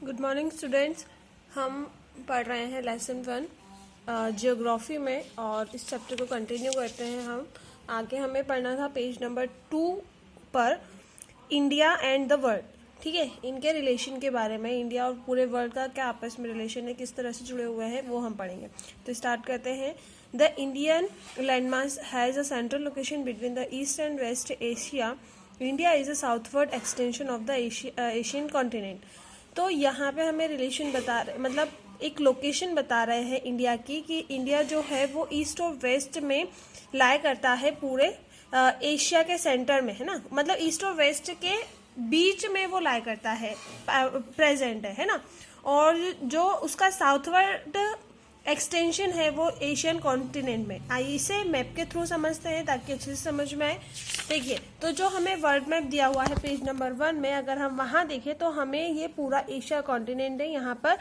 Good morning students. हम पढ़ रहे हैं लेसन 1 जियोग्राफी में और इस चैप्टर को कंटिन्यू करते हैं। हम आगे हमें पढ़ना था पेज नंबर 2 पर इंडिया एंड द वर्ल्ड। ठीक है, इनके रिलेशन के बारे में, इंडिया और पूरे वर्ल्ड का क्या आपस में रिलेशन है, किस तरह से जुड़े हुए हैं, वो हम पढ़ेंगे। तो स्टार्ट करते हैं। The Indian landmass has a central location between the east and west Asia. India is a southward extension of the Asian continent. तो यहाँ पे हमें रिलेशन बता रहे, मतलब एक लोकेशन बता रहे हैं इंडिया की, कि इंडिया जो है वो ईस्ट और वेस्ट में लाई करता है, पूरे एशिया के सेंटर में, है ना। मतलब ईस्ट और वेस्ट के बीच में वो लाई करता है, प्रेजेंट है ना। और जो उसका साउथवर्ड एक्सटेंशन है वो एशियन कॉन्टिनेंट में। आइए इसे मैप के थ्रू समझते हैं ताकि अच्छे से समझ में आए। देखिए, तो जो हमें वर्ल्ड मैप दिया हुआ है पेज नंबर 1 में, अगर हम वहां देखें तो हमें ये पूरा एशिया कॉन्टिनेंट है। यहाँ पर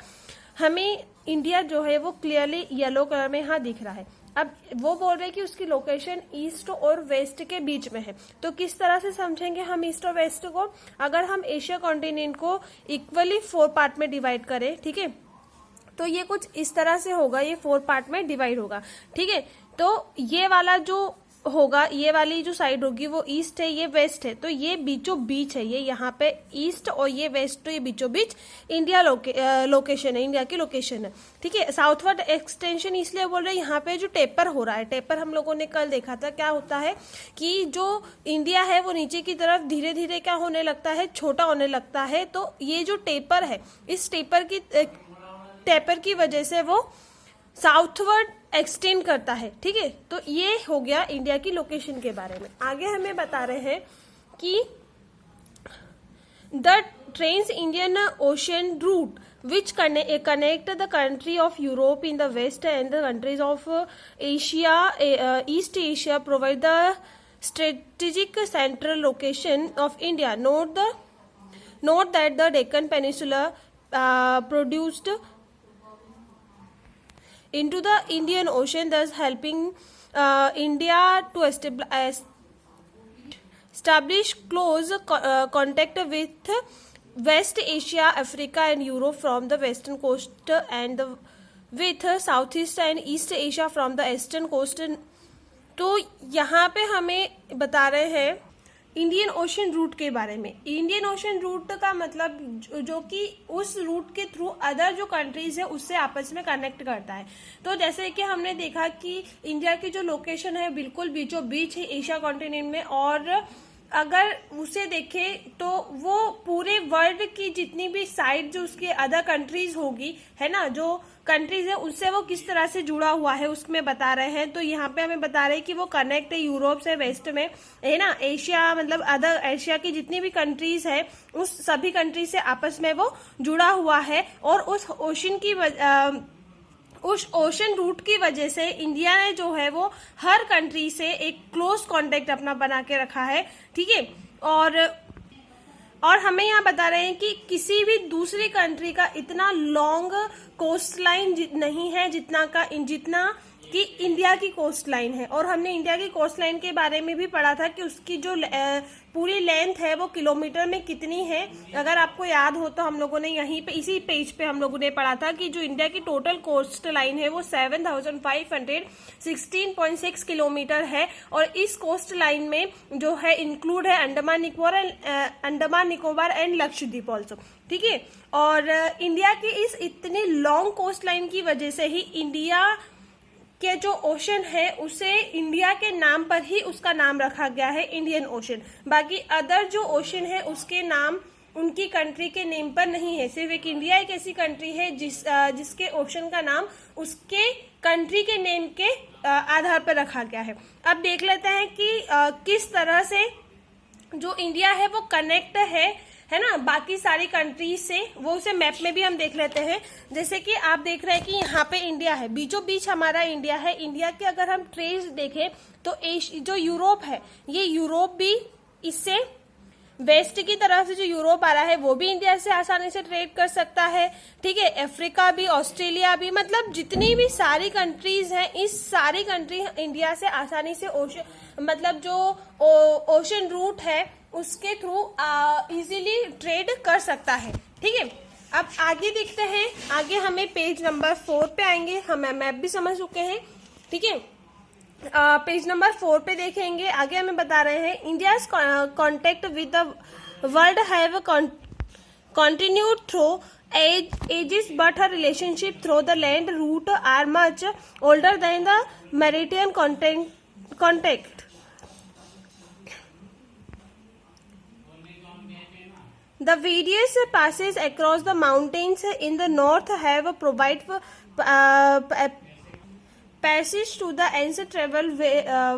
हमें इंडिया जो है वो क्लियरली येलो कलर में यहाँ दिख रहा है। अब वो बोल रहे हैं कि उसकी लोकेशन ईस्ट और वेस्ट के बीच में है। तो किस तरह से समझेंगे हम ईस्ट और वेस्ट को? अगर हम एशिया कॉन्टिनेंट को इक्वली 4 पार्ट में डिवाइड करें, ठीक है, तो ये कुछ इस तरह से होगा, ये 4 पार्ट में डिवाइड होगा। ठीक है, तो ये वाला जो होगा, ये वाली जो साइड होगी वो ईस्ट है, ये वेस्ट है, तो ये बीचों बीच है, ये यहाँ पे ईस्ट और ये वेस्ट, तो ये बीचों बीच इंडिया लोकेशन है, इंडिया की लोकेशन है। ठीक है, साउथवर्ड एक्सटेंशन इसलिए बोल रहे हैं, यहाँ पे जो टेपर हो रहा है, टेपर हम लोगों ने कल देखा था, क्या होता है कि जो इंडिया है वो नीचे की तरफ धीरे धीरे क्या होने लगता है, छोटा होने लगता है। तो ये जो टेपर है, इस टेपर की वजह से वो साउथवर्ड एक्सटेंड करता है। ठीक है, तो ये हो गया इंडिया की लोकेशन के बारे में। आगे हमें बता रहे हैं कि the trans Indian Ocean route which connect the country of Europe in the west and the countries of Asia, East Asia, provide the strategic central location of India. Note that the Deccan Peninsula produced into the Indian Ocean, thus helping India to establish close contact with West Asia, Africa and Europe from the western coast and with Southeast and East Asia from the eastern coast. तो यहाँ पे हमें बता रहे हैं Indian Ocean root के बारे में। इंडियन ओशन रूट का मतलब जो कि उस रूट के थ्रू अदर जो कंट्रीज है उससे आपस में कनेक्ट करता है। तो जैसे कि हमने देखा कि इंडिया की जो लोकेशन है बिल्कुल बीचों बीच है एशिया कॉन्टिनेंट में, और अगर उसे देखें तो वो पूरे वर्ल्ड की जितनी भी साइड जो उसके अदर कंट्रीज होगी, है ना, जो कंट्रीज है उससे वो किस तरह से जुड़ा हुआ है उसमें बता रहे हैं। तो यहाँ पे हमें बता रहे हैं कि वो कनेक्ट है यूरोप से वेस्ट में, है ना। एशिया मतलब अदर एशिया की जितनी भी कंट्रीज है उस सभी कंट्रीज से आपस में वो जुड़ा हुआ है। और उस ओशन रूट की वजह से इंडिया ने जो है वो हर कंट्री से एक क्लोज कांटेक्ट अपना बना के रखा है। ठीक है, और हमें यहाँ बता रहे हैं कि किसी भी दूसरी कंट्री का इतना लॉन्ग कोस्ट लाइन नहीं है जितना कि इंडिया की कोस्ट लाइन है। और हमने इंडिया की कोस्ट लाइन के बारे में भी पढ़ा था कि उसकी जो पूरी लेंथ है वो किलोमीटर में कितनी है। अगर आपको याद हो तो हम लोगों ने यहीं पे इसी पेज पे हम लोगों ने पढ़ा था कि जो इंडिया की टोटल कोस्ट लाइन है वो 7516.6 किलोमीटर है। और इस कोस्ट लाइन में जो है इंक्लूड है अंडमान निकोबार एंड लक्षद्वीप ऑल्सो। ठीक है, और इंडिया की इस इतनी लॉन्ग कोस्ट लाइन की वजह से ही इंडिया के जो ओशन है उसे इंडिया के नाम पर ही उसका नाम रखा गया है, इंडियन ओशन। बाकी अदर जो ओशन है उसके नाम उनकी कंट्री के नेम पर नहीं है। सिर्फ एक इंडिया एक ऐसी कंट्री है जिसके ओशन का नाम उसके कंट्री के नेम के आधार पर रखा गया है। अब देख लेते हैं कि किस तरह से जो इंडिया है वो कनेक्ट है ना बाकी सारी कंट्रीज से। वो उसे मैप में भी हम देख लेते हैं। जैसे कि आप देख रहे हैं कि यहाँ पे इंडिया है, बीचों बीच हमारा इंडिया है। इंडिया के अगर हम ट्रेड देखें तो जो यूरोप है, ये यूरोप भी इससे वेस्ट की तरफ से जो यूरोप आ रहा है वो भी इंडिया से आसानी से ट्रेड कर सकता है। ठीक है, अफ्रीका भी, ऑस्ट्रेलिया भी, मतलब जितनी भी सारी कंट्रीज हैं, इस सारी कंट्री इंडिया से आसानी से मतलब जो ओशन रूट है उसके थ्रू इजीली ट्रेड कर सकता है। ठीक है, अब आगे देखते हैं, आगे हमें पेज नंबर 4 पे आएंगे, हम मैप भी समझ चुके हैं, ठीक है। पेज नंबर 4 पे देखेंगे, आगे हमें बता रहे हैं India's contact with the world have continued through ages, but her relationship through the land route are much older than the maritime contact. The various passes across the mountains in the north have provided passage to the ancient travel,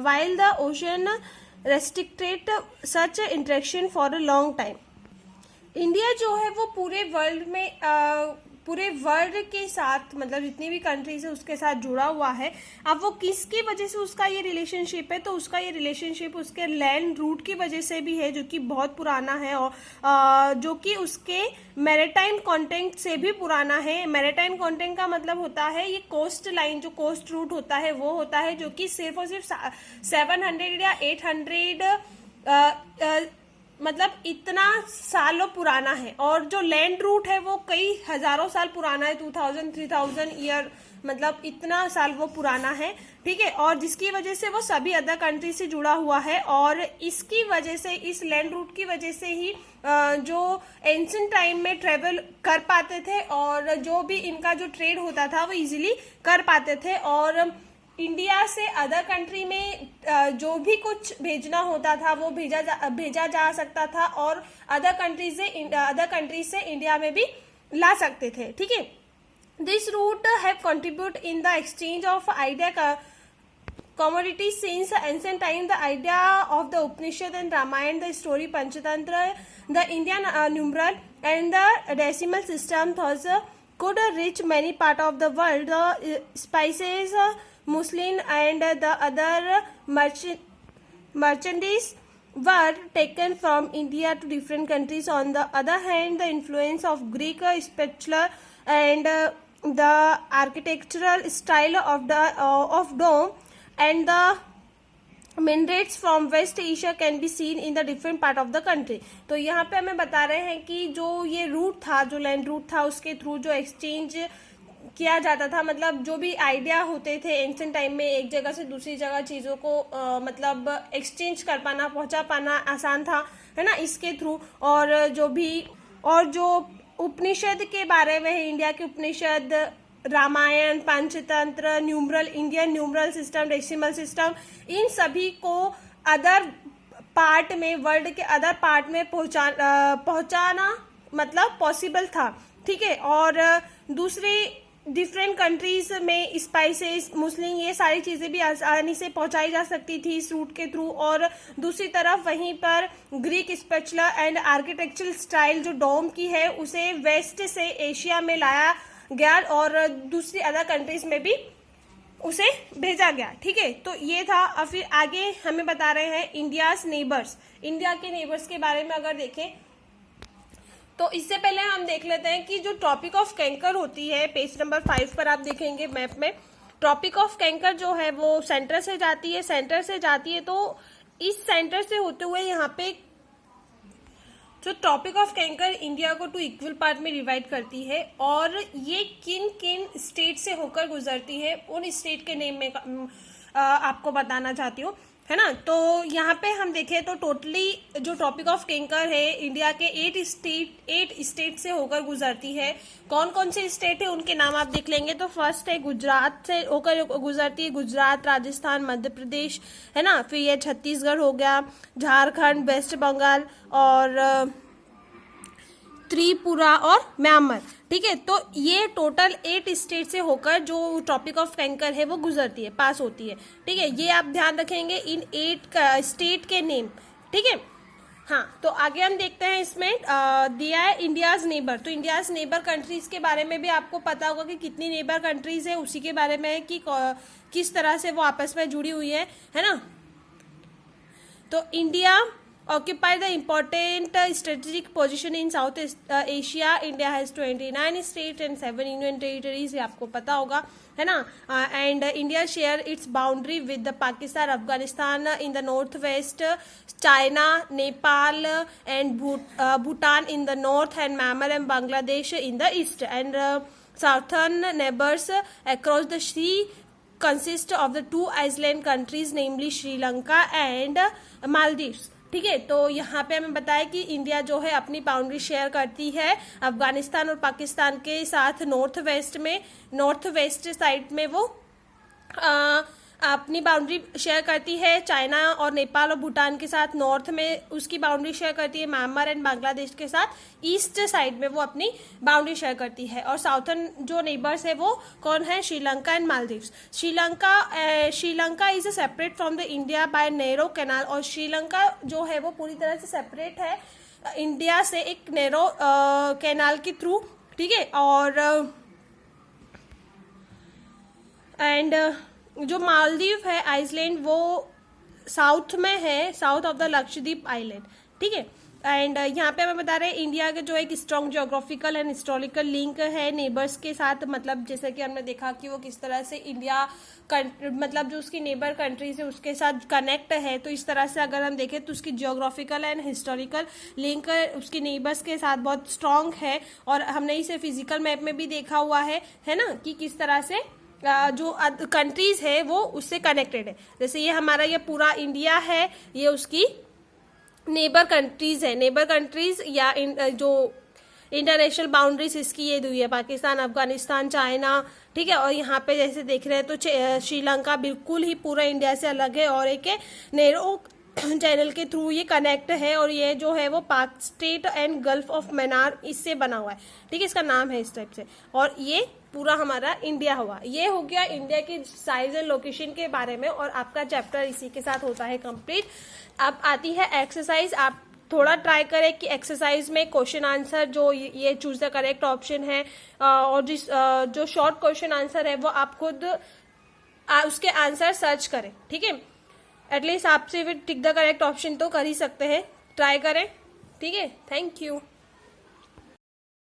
while the ocean restricted such interaction for a long time. India जो है वो पूरे world में पूरे world के साथ, मतलब जितनी भी कंट्रीज है उसके साथ जुड़ा हुआ है। अब वो किसकी वजह से उसका ये रिलेशनशिप है, तो उसका ये रिलेशनशिप उसके लैंड रूट की वजह से भी है, जो कि बहुत पुराना है, और जो कि उसके मैरीटाइम कॉन्टेक्ट से भी पुराना है। मैरीटाइम कॉन्टेक्ट का मतलब होता है ये कोस्ट लाइन, जो कोस्ट रूट होता है वो होता है, जो कि सिर्फ और सिर्फ 700 या 800 मतलब इतना सालों पुराना है, और जो लैंड रूट है वो कई हजारों साल पुराना है, 2000-3000 ईयर, मतलब इतना साल वो पुराना है, ठीक है। और जिसकी वजह से वो सभी अदर कंट्री से जुड़ा हुआ है, और इसकी वजह से, इस लैंड रूट की वजह से ही जो एंशिएंट टाइम में ट्रेवल कर पाते थे, और जो भी इनका जो ट्रेड होता था वो इजीली कर पाते थे, और इंडिया से अदर कंट्री में जो भी कुछ भेजना होता था वो भेजा जा सकता था, और अदर कंट्री से इंडिया में भी ला सकते थे, ठीक है। This route have contribute in the exchange of idea commodities since ancient time. The idea of the Upanishad and Ramayana, the story Panchatantra, the Indian numeral and the decimal system thus could reach many part of the world. The spices, muslin and the other merchandise were taken from India to different countries. On the other hand, the influence of Greek spatula and the architectural style of dome and the minarets from West Asia can be seen in the different part of the country. तो यहाँ पे हमें बता रहे हैं कि जो ये रूट था, जो लैंड रूट था, उसके थ्रू जो एक्सचेंज किया जाता था, मतलब जो भी आइडिया होते थे एंशिएंट टाइम में, एक जगह से दूसरी जगह चीज़ों को मतलब एक्सचेंज कर पाना, पहुंचा पाना आसान था, है ना, इसके थ्रू। और जो उपनिषद के बारे में है, इंडिया के Upanishad, Ramayana, Panchatantra, numeral, Indian numeral system, decimal system, इन सभी को अदर पार्ट में, वर्ल्ड के अदर पार्ट में पहुंचाना मतलब पॉसिबल था, ठीक है। और दूसरी डिफरेंट कंट्रीज में स्पाइसेस, मुस्लिम, ये सारी चीज़ें भी आसानी से पहुंचाई जा सकती थी इस रूट के थ्रू। और दूसरी तरफ वहीं पर Greek spatula and architectural style जो डोम की है, उसे वेस्ट से एशिया में लाया गया और दूसरी अदर कंट्रीज में भी उसे भेजा गया, ठीक है। तो ये था। और फिर आगे हमें बता रहे हैं इंडियाज नेबर्स, इंडिया के नेबर्स के बारे में अगर देखें तो इससे पहले हम देख लेते हैं कि जो ट्रॉपिक ऑफ कैंकर होती है, पेज नंबर 5 पर आप देखेंगे मैप में, ट्रॉपिक ऑफ कैंकर जो है वो सेंटर से जाती है, तो इस सेंटर से होते हुए यहाँ पे जो ट्रॉपिक ऑफ कैंकर इंडिया को 2 इक्वल पार्ट में डिवाइड करती है, और ये किन किन स्टेट से होकर गुजरती है उन स्टेट के नेम में आपको बताना चाहती हूँ, है ना। तो यहाँ पे हम देखें तो टोटली जो ट्रॉपिक ऑफ कैंकर है इंडिया के 8 स्टेट से होकर गुजरती है। कौन कौन से स्टेट है उनके नाम आप देख लेंगे। तो फर्स्ट है गुजरात से होकर गुजरती है, गुजरात, राजस्थान, मध्य प्रदेश, है ना। फिर ये छत्तीसगढ़ हो गया, झारखंड, वेस्ट बंगाल और त्रिपुरा और म्यांमार, ठीक है। तो ये टोटल 8 स्टेट से होकर जो ट्रॉपिक ऑफ कैंकर है वो गुजरती है, पास होती है, ठीक है। ये आप ध्यान रखेंगे इन 8 स्टेट के नेम, ठीक है। हाँ, तो आगे हम देखते हैं, इसमें दिया है इंडियाज नेबर। तो इंडियाज नेबर कंट्रीज के बारे में भी आपको पता होगा कि कितनी नेबर कंट्रीज है, उसी के बारे में है कि किस तरह से वो आपस में जुड़ी हुई है ना। तो India occupy the important strategic position in South Asia. India has 29 states and 7 union territories, ये आपको पता होगा, है ना. And India share its boundary with the Pakistan, Afghanistan in the northwest, China, Nepal and Bhutan in the north, and Myanmar and Bangladesh in the east. And southern neighbors across the sea consist of the 2 island countries, namely Sri Lanka and Maldives. ठीक है, तो यहाँ पे हमें बताया कि India जो है अपनी बाउंड्री शेयर करती है अफगानिस्तान और पाकिस्तान के साथ नॉर्थ वेस्ट साइड में वो अपनी बाउंड्री शेयर करती है. चाइना और नेपाल और भूटान के साथ नॉर्थ में उसकी बाउंड्री शेयर करती है. म्यांमार एंड बांग्लादेश के साथ ईस्ट साइड में वो अपनी बाउंड्री शेयर करती है. और साउथर्न जो नेबर्स है वो कौन है? Sri Lanka and Maldives. Sri Lanka is separate from the India by narrow canal. और श्रीलंका जो है वो पूरी तरह से सेपरेट है इंडिया से एक नैरो कैनाल के थ्रू. ठीक है, और एंड जो मालदीव है आइसलैंड वो साउथ में है, south of the Lakshadweep island. ठीक है, एंड यहाँ पे हमें बता रहे हैं इंडिया के जो एक strong geographical and historical link है नेबर्स के साथ. मतलब जैसे कि हमने देखा कि वो किस तरह से इंडिया मतलब जो उसकी नेबर कंट्रीज है उसके साथ कनेक्ट है. तो इस तरह से अगर हम देखें तो उसकी ज्योग्राफिकल एंड हिस्टोरिकल लिंक उसकी नेबर्स के साथ बहुत स्ट्रांग है. और हमने इसे फिजिकल मैप में भी देखा हुआ है ना, कि किस तरह से जो कंट्रीज है वो उससे कनेक्टेड है. जैसे ये हमारा ये पूरा इंडिया है, ये उसकी नेबर कंट्रीज है. नेबर कंट्रीज या जो इंटरनेशनल बाउंड्रीज इसकी ये हुई है पाकिस्तान, अफगानिस्तान, चाइना. ठीक है, और यहाँ पे जैसे देख रहे हैं तो श्रीलंका बिल्कुल ही पूरा इंडिया से अलग है और एक नैरो चैनल के थ्रू ये कनेक्ट है. और ये जो है वो पाक state and gulf of Menar इससे बना हुआ है. ठीक है, इसका नाम है इस टाइप से. और ये पूरा हमारा इंडिया हुआ. ये हो गया इंडिया की साइज एंड लोकेशन के बारे में. और आपका चैप्टर इसी के साथ होता है कंप्लीट. अब आती है एक्सरसाइज. आप थोड़ा ट्राई करें कि एक्सरसाइज में क्वेश्चन आंसर जो ये चूज द करेक्ट ऑप्शन है और जो शॉर्ट क्वेश्चन आंसर है वो आप खुद उसके आंसर सर्च करें. ठीक है, एटलीस्ट आपसे फिर टिक द करेक्ट ऑप्शन तो कर ही सकते हैं. ट्राई करें. ठीक है, थैंक यू.